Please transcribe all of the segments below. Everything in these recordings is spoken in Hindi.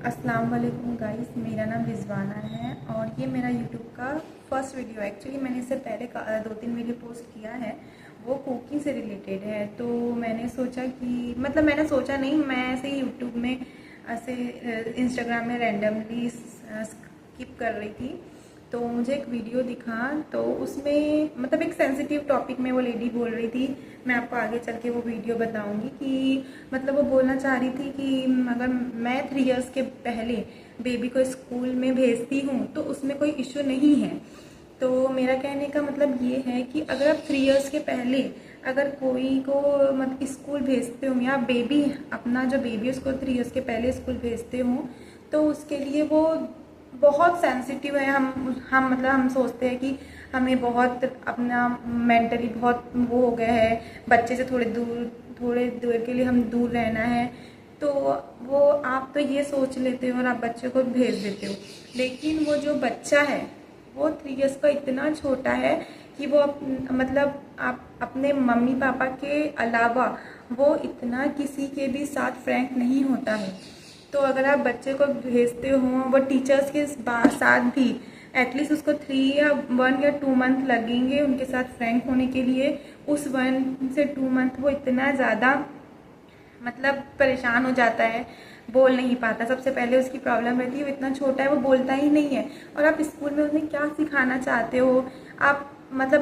अस्सलाम वालेकुम गाइस, मेरा नाम रिजवाना है और ये मेरा यूट्यूब का फर्स्ट वीडियो है। एक्चुअली मैंने इससे पहले 2-3 वीडियो पोस्ट किया है, वो कुकिंग से रिलेटेड है। तो मैंने सोचा कि मैंने सोचा नहीं, मैं ऐसे ही यूट्यूब में ऐसे इंस्टाग्राम में रैंडमली स्किप कर रही थी, तो मुझे एक वीडियो दिखा। तो उसमें एक सेंसिटिव टॉपिक में वो लेडी बोल रही थी। मैं आपको आगे चल के वो वीडियो बताऊंगी कि वो बोलना चाह रही थी कि अगर मैं 3 इयर्स के पहले बेबी को स्कूल में भेजती हूँ तो उसमें कोई इशू नहीं है। तो मेरा कहने का मतलब ये है कि अगर आप 3 इयर्स के पहले अगर कोई को स्कूल भेजते हो, या बेबी अपना जो बेबी उसको 3 इयर्स के पहले स्कूल भेजते हो, तो उसके लिए वो बहुत सेंसिटिव है। हम सोचते हैं कि हमें बहुत अपना मेंटली बहुत वो हो गया है, बच्चे से थोड़े दूर के लिए हम दूर रहना है। तो वो आप तो ये सोच लेते हो और आप बच्चे को भेज देते हो, लेकिन वो जो बच्चा है वो 3 इयर्स का इतना छोटा है कि वो आप अपने मम्मी पापा के अलावा वो इतना किसी के भी साथ फ्रैंक नहीं होता है। तो अगर आप बच्चे को भेजते हो, वो टीचर्स के साथ भी एटलीस्ट उसको 1 या 2 मंथ लगेंगे उनके साथ फ्रैंक होने के लिए। उस 1 से 2 मंथ वो इतना ज़्यादा परेशान हो जाता है, बोल नहीं पाता। सबसे पहले उसकी प्रॉब्लम रहती है, वो इतना छोटा है, वो बोलता ही नहीं है। और आप स्कूल में उन्हें क्या सिखाना चाहते हो? आप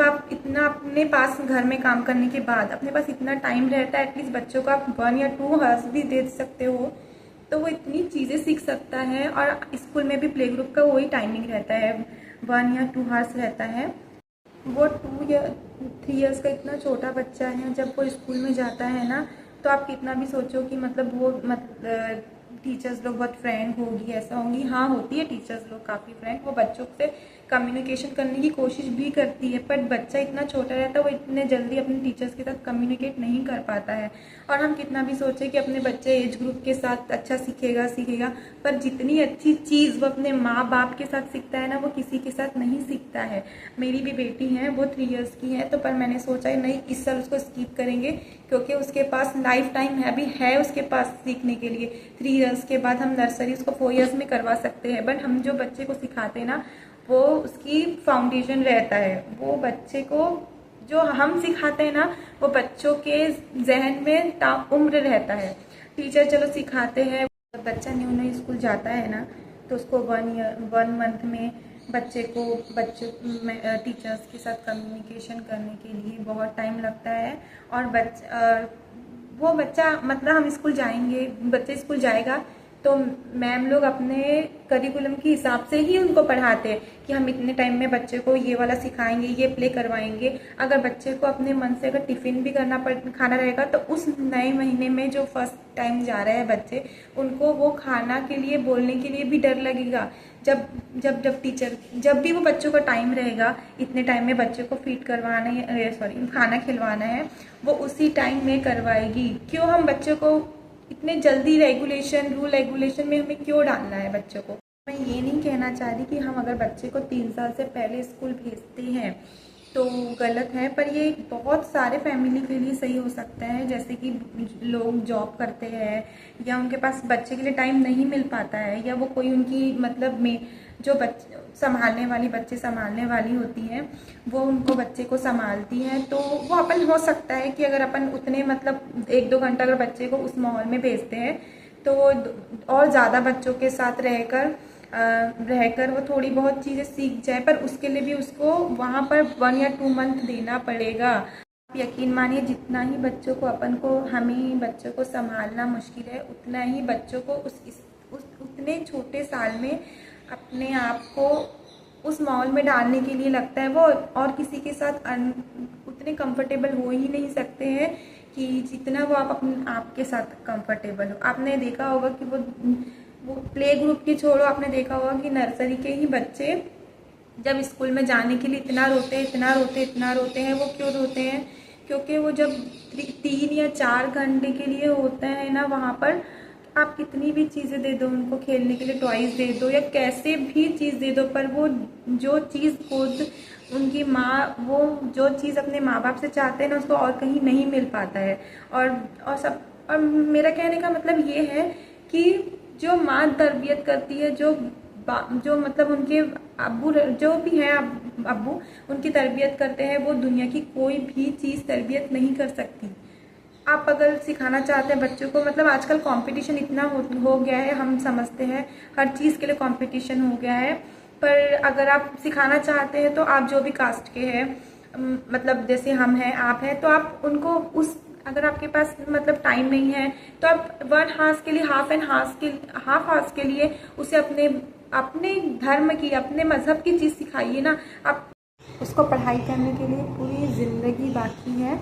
आप इतना अपने पास घर में काम करने के बाद अपने पास इतना टाइम रहता है, एटलीस्ट बच्चों को आप 1 या 2 आवर्स भी दे सकते हो, तो वो इतनी चीज़ें सीख सकता है। और स्कूल में भी प्ले ग्रुप का वही टाइमिंग रहता है, 1 या 2 आवर्स रहता है। वो 2 या 3 इयर्स का इतना छोटा बच्चा है, जब वो स्कूल में जाता है ना, तो आप कितना भी सोचो कि वो टीचर्स लोग बहुत फ्रैंक होगी, ऐसा होंगी। हाँ, होती है टीचर्स लोग काफ़ी फ्रैंक, वो बच्चों से कम्युनिकेशन करने की कोशिश भी करती है, पर बच्चा इतना छोटा रहता है, वो इतने जल्दी अपने टीचर्स के साथ कम्युनिकेट नहीं कर पाता है। और हम कितना भी सोचें कि अपने बच्चे एज ग्रुप के साथ अच्छा सीखेगा, पर जितनी अच्छी चीज़ वो अपने माँ बाप के साथ सीखता है ना, वो किसी के साथ नहीं सीखता है। मेरी भी बेटी है, वो 3 इयर्स की है, तो पर मैंने सोचा है नहीं, इस साल उसको स्किप करेंगे, क्योंकि उसके पास लाइफ टाइम है, अभी है उसके पास सीखने के लिए। 3 इयर्स के बाद हम नर्सरी उसको 4 इयर्स में करवा सकते हैं, बट हम जो बच्चे को सिखाते हैं ना, वो उसकी फाउंडेशन रहता है। वो बच्चे को जो हम सिखाते हैं ना, वो बच्चों के जहन में ताउम्र रहता है। टीचर चलो सिखाते हैं, बच्चा न्यू स्कूल जाता है ना, तो उसको 1 मंथ में बच्चे टीचर्स के साथ कम्युनिकेशन करने के लिए बहुत टाइम लगता है। और वो बच्चा हम स्कूल जाएंगे, बच्चे स्कूल जाएगा तो मैम लोग अपने करिकुलम के हिसाब से ही उनको पढ़ाते हैं कि हम इतने टाइम में बच्चे को ये वाला सिखाएंगे, ये प्ले करवाएंगे। अगर बच्चे को अपने मन से अगर टिफ़िन भी खाना रहेगा, तो उस नए महीने में जो फर्स्ट टाइम जा रहे हैं बच्चे, उनको वो खाना के लिए बोलने के लिए भी डर लगेगा। जब भी वो बच्चों का टाइम रहेगा, इतने टाइम में बच्चे को फीड करवाना है, खाना खिलवाना है, वो उसी टाइम में करवाएगी। क्यों हम बच्चों को इतने जल्दी रूल रेगुलेशन में हमें क्यों डालना है बच्चों को? मैं ये नहीं कहना चाह रही कि हम अगर बच्चे को 3 साल से पहले स्कूल भेजते हैं तो गलत है, पर ये बहुत सारे फैमिली के लिए सही हो सकता है। जैसे कि लोग जॉब करते हैं, या उनके पास बच्चे के लिए टाइम नहीं मिल पाता है, या वो कोई उनकी में जो बच्चे संभालने वाली होती हैं, वो उनको बच्चे को संभालती हैं। तो वो हो सकता है कि अगर अपन उतने 1-2 घंटा अगर बच्चे को उस माहौल में भेजते हैं, तो और ज़्यादा बच्चों के साथ रहकर वो थोड़ी बहुत चीज़ें सीख जाए, पर उसके लिए भी उसको वहाँ पर 1 या 2 मंथ देना पड़ेगा। आप यकीन मानिए, जितना ही बच्चों को हमें बच्चों को संभालना मुश्किल है, उतना ही बच्चों को उतने छोटे साल में अपने आप को उस माहौल में डालने के लिए लगता है। वो और किसी के साथ उतने कंफर्टेबल हो ही नहीं सकते हैं कि जितना वो आप अपने आप के साथ कंफर्टेबल हो। आपने देखा होगा कि वो प्ले ग्रुप की छोड़ो, आपने देखा होगा कि नर्सरी के ही बच्चे जब स्कूल में जाने के लिए इतना रोते हैं। वो क्यों रोते हैं? क्योंकि वो जब 3 या 4 घंटे के लिए होता है ना, वहाँ पर आप कितनी भी चीज़ें दे दो उनको, खेलने के लिए टॉयज़ दे दो या कैसे भी चीज़ दे दो, पर वो जो चीज़ खुद उनकी माँ, वो जो चीज़ अपने माँ बाप से चाहते हैं ना, उसको और कहीं नहीं मिल पाता है। और मेरा कहने का मतलब ये है कि जो माँ तरबियत करती है, जो मतलब उनके अब्बू जो भी हैं अब्बू उनकी तरबियत करते हैं, वो दुनिया की कोई भी चीज़ तरबियत नहीं कर सकती। आप अगर सिखाना चाहते हैं बच्चों को, मतलब आजकल कंपटीशन इतना हो गया है, हम समझते हैं हर चीज़ के लिए कंपटीशन हो गया है, पर अगर आप सिखाना चाहते हैं तो आप जो भी कास्ट के हैं, मतलब जैसे हम हैं आप हैं, तो आप उनको उस, अगर आपके पास मतलब टाइम नहीं है तो आप 1 हाउस के लिए हाफ हाउस के लिए उसे अपने अपने धर्म की, अपने मज़हब की चीज़ सिखाइए ना। आप उसको पढ़ाई करने के लिए पूरी ज़िंदगी बाकी है,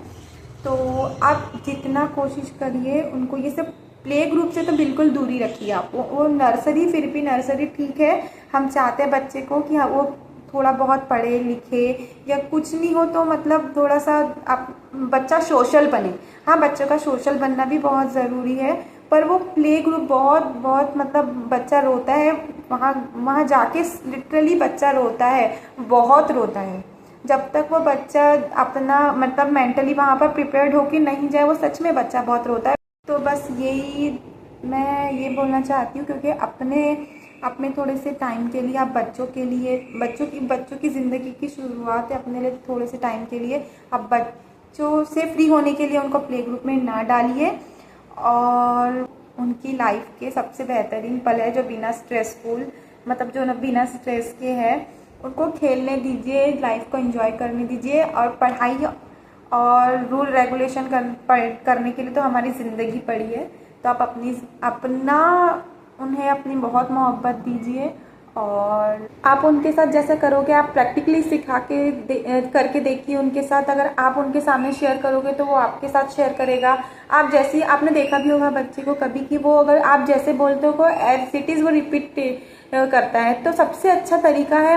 तो आप जितना कोशिश करिए उनको ये सब प्ले ग्रुप से तो बिल्कुल दूरी रखिए। आप वो नर्सरी, फिर भी नर्सरी ठीक है, हम चाहते हैं बच्चे को कि हाँ वो थोड़ा बहुत पढ़े लिखे, या कुछ नहीं हो तो मतलब थोड़ा सा आप बच्चा सोशल बने। हाँ, बच्चों का सोशल बनना भी बहुत ज़रूरी है, पर वो प्ले ग्रुप बहुत बहुत मतलब बच्चा रोता है वहाँ वहाँ जाके, लिटरली बच्चा रोता है, बहुत रोता है। जब तक वो बच्चा अपना मतलब मेंटली वहाँ पर प्रिपेयर्ड होके नहीं जाए, वो सच में बच्चा बहुत रोता है। तो बस यही मैं ये बोलना चाहती हूँ, क्योंकि अपने थोड़े से टाइम के लिए आप बच्चों के लिए, बच्चों की ज़िंदगी की शुरुआत है, अपने लिए थोड़े से टाइम के लिए आप बच्चों से फ्री होने के लिए उनको प्ले ग्रुप में ना डालिए, और उनकी लाइफ के सबसे बेहतरीन पल है जो बिना स्ट्रेसफुल, मतलब जो बिना स्ट्रेस के है, उनको खेलने दीजिए, लाइफ को एंजॉय करने दीजिए। और पढ़ाई और रूल रेगुलेशन करने के लिए तो हमारी ज़िंदगी पड़ी है, तो आप उन्हें अपनी बहुत मोहब्बत दीजिए, और आप उनके साथ जैसा करोगे, आप प्रैक्टिकली सिखा के करके देखिए उनके साथ। अगर आप उनके सामने शेयर करोगे तो वो आपके साथ शेयर करेगा। आप जैसे, आपने देखा भी होगा बच्चे को कभी कि वो अगर आप जैसे बोलते हो को एज इट इज़ वो रिपीट करता है। तो सबसे अच्छा तरीका है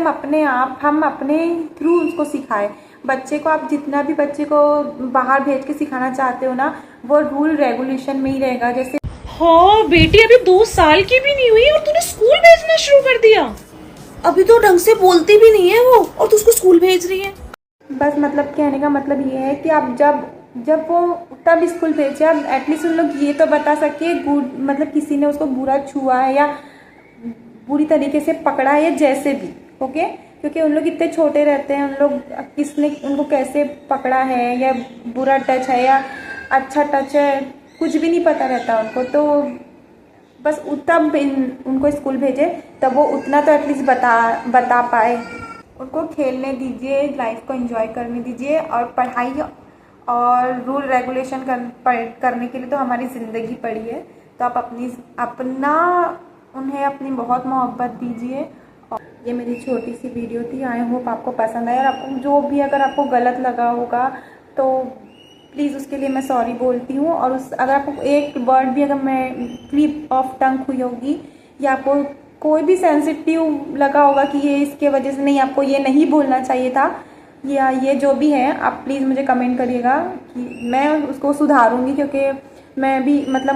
हम अपने थ्रू उसको सिखाएं बच्चे को। आप जितना भी बच्चे को बाहर भेज के सिखाना चाहते हो ना, वो रूल रेगुलेशन में ही रहेगा। जैसे हाँ बेटी, अभी 2 साल की भी नहीं हुई और तूने स्कूल भेजना शुरू कर दिया। अभी तो ढंग से बोलती भी नहीं है वो, और तू उसको स्कूल भेज रही है। बस मतलब कहने का मतलब ये है कि आप जब वो तब स्कूल भेजे, आप एटलीस्ट उन लोग ये तो बता सके गुड, मतलब किसी ने उसको बुरा छुआ है या बुरी तरीके से पकड़ा है, जैसे भी, ओके। क्योंकि उन लोग इतने छोटे रहते हैं, उन लोग किसने उनको कैसे पकड़ा है, या बुरा टच है या अच्छा टच है, कुछ भी नहीं पता रहता उनको। तो बस तब उनको स्कूल भेजे तब वो उतना तो एटलीस्ट बता पाए। उनको खेलने दीजिए, लाइफ को एंजॉय करने दीजिए, और पढ़ाई और रूल रेगुलेशन करने के लिए तो हमारी ज़िंदगी पड़ी है, तो आप उन्हें अपनी बहुत मोहब्बत दीजिए। और ये मेरी छोटी सी वीडियो थी, आई होप आपको पसंद आए, और आपको जो भी अगर आपको गलत लगा होगा तो प्लीज़ उसके लिए मैं सॉरी बोलती हूँ। और अगर आपको एक वर्ड भी अगर मैं स्लिप ऑफ टंग हुई होगी, या आपको कोई भी सेंसिटिव लगा होगा कि ये इसके वजह से नहीं, आपको ये नहीं बोलना चाहिए था, या ये जो भी है, आप प्लीज़ मुझे कमेंट करिएगा कि मैं उसको सुधारूँगी। क्योंकि मैं भी मतलब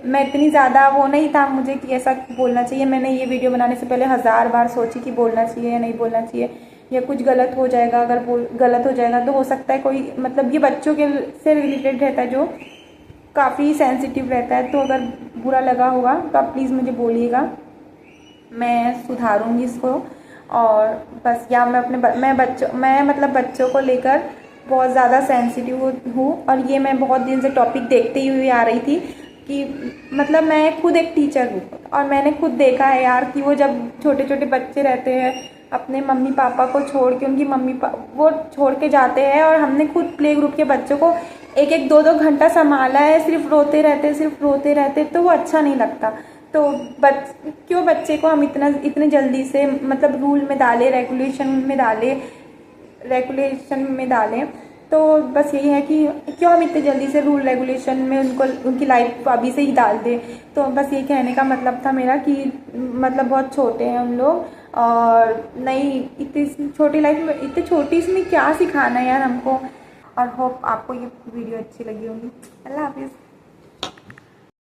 मैं इतनी ज़्यादा वो नहीं था मुझे कि ऐसा बोलना चाहिए। मैंने ये वीडियो बनाने से पहले 1000 बार सोची कि बोलना चाहिए या नहीं बोलना चाहिए, या कुछ गलत हो जाएगा। अगर गलत हो जाएगा तो हो सकता है कोई, मतलब ये बच्चों के से रिलेटेड रहता है जो काफ़ी सेंसिटिव रहता है, तो अगर बुरा लगा होगा तो आप प्लीज़ मुझे बोलिएगा, मैं सुधारूँगी इसको। और बस, या मैं मतलब बच्चों को लेकर बहुत ज़्यादा सेंसिटिव हूँ, और ये मैं बहुत दिन से टॉपिक देखते ही हुई आ रही थी कि मतलब मैं खुद एक टीचर हूँ, और मैंने खुद देखा है यार कि वो जब छोटे छोटे बच्चे रहते हैं अपने मम्मी पापा को छोड़ के, उनकी वो छोड़ के जाते हैं, और हमने खुद प्ले ग्रुप के बच्चों को 1-1 2-2 घंटा संभाला है, सिर्फ रोते रहते, तो वो अच्छा नहीं लगता। तो क्यों बच्चे को हम इतने जल्दी से मतलब रूल में डालें, रेगुलेशन में डालें। तो बस यही है कि क्यों हम इतने जल्दी से रूल रेगुलेशन में उनकी लाइफ अभी से ही डाल दें। तो बस ये कहने का मतलब था मेरा कि मतलब बहुत छोटे हैं उन लोग, और नहीं, इतनी छोटी लाइफ में, इतनी छोटी इसमें क्या सिखाना है यार हमको। और होप आपको ये वीडियो अच्छी लगी होगी। अल्लाह हाफिज़।